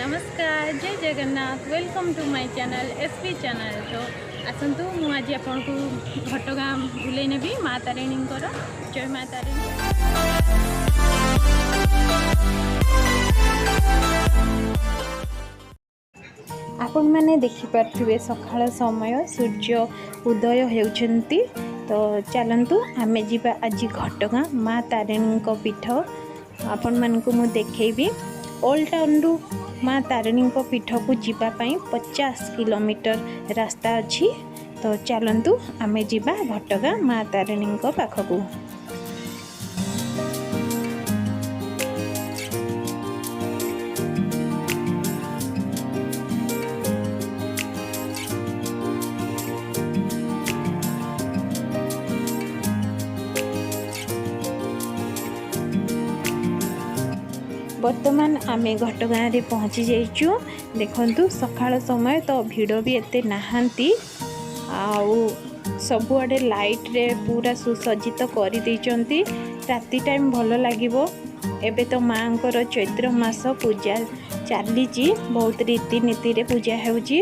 नमस्कार जय Jagannath welcome to my channel SP channel. तो आसतु मुझे आपन को घटगाँ बुले नेबी माँ तारिणी जय माँ तारिणी। आपण मैंने देखिपे सकाळ समय सूर्य उदय होती। तो चलतु आमे जीवा आज घटगाँ माँ तारिणी पीठ आपण मानक मु देखी। ओल्ड टाउन रु माँ तारिणी पीठ को जीवाई 50 किलोमीटर रास्ता अच्छी। तो चलतु आमे जीवा घटगाँ माँ तारिणी पाखक। बर्तमान आमे घटगाँ रे पहुँची जाइचु। देखंतु सकाळ समय तो भिड़ भी एते नहांती आउ सबुआडे लाइट रे पूरा सुसज्जित कर देइचंती। राति टाइम भल लागिवो। एबे तो मांकर चैत्र मास पूजा चलीची, बहुत रीतिनीति रे पूजा होउची।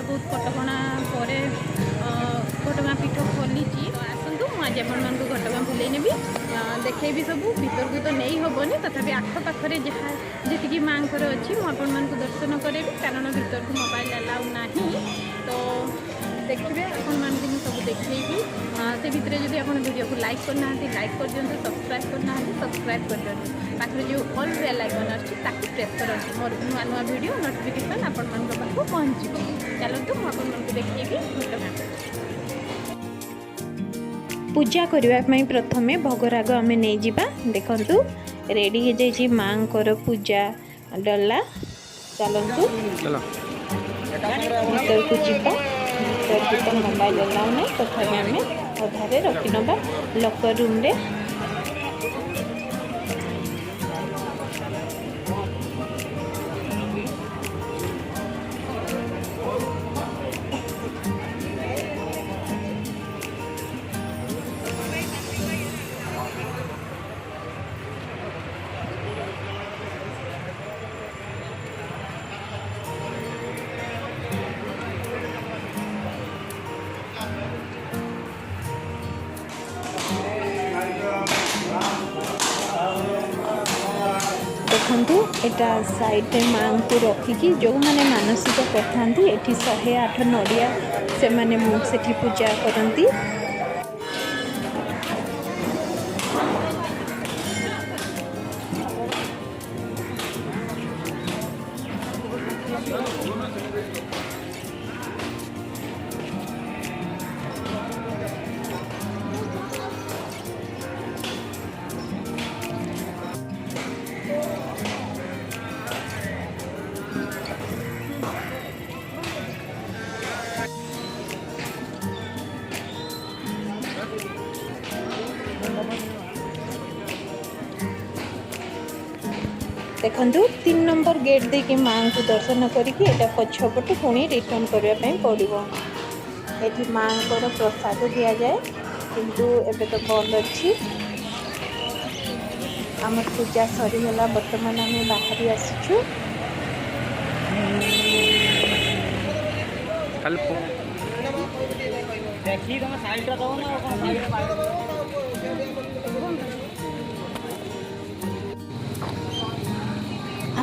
बहुत कटका पर घटगाँ पीठ खोली। तो आसतु मुझे आपण घटगाँ बुले नेबी देखी सब भीतर को तो नहीं हेनी, तथापि आखपाखे जहाँ जी माँ अच्छी मुझे दर्शन करेबी, कारण भीतर को मोबाइल अलाउ ना। तो देखिए आपण मानक सब देखी से भितर जब आप वीडियो को लाइक करना लाइक कर दिखाँ, सब्सक्राइब करना सब्सक्राइब कर दिखाँ, पाखे जो ऑल बेल आइकन अच्छी प्रेस कर मोर नुआ नुआ वीडियो नोटिफिकेशन आपण पाखक पहुँच। चलतु मुझे देखी घटगाँ पूजा करने प्रथमे भोगराग आम नहीं जावा। देखंतु रेडी हो जाइए माँ पूजा डला। चलतु भीतर को जीवा। भीतर को तो मोबाइल अलाउ नहीं, तथापि आम अधारे रखी नवा लकर रूम रे। देखंतु एटा साइड माँ को रखिकी जो मैंने मानसिक करता ये 108 नड़िया से माने सेठी पूजा करती। देखंतु 3 नंबर गेट देके माँ को दर्शन करके पछपटे पुणी रिटर्न करने पड़ो। ये माँ को प्रसाद दि जाए किंतु एबे तो बंद अच्छी। आम पूजा सरीगला, बर्तमान आम बाहरी आसीचु।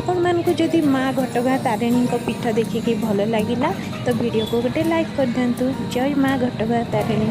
आपण मानक जदि माँ घटगाँ तारिणी पीठ देखिकी भल लगिला तो वीडियो को गोटे लाइक कर दिंतु। जय माँ घटगाँ तारिणी।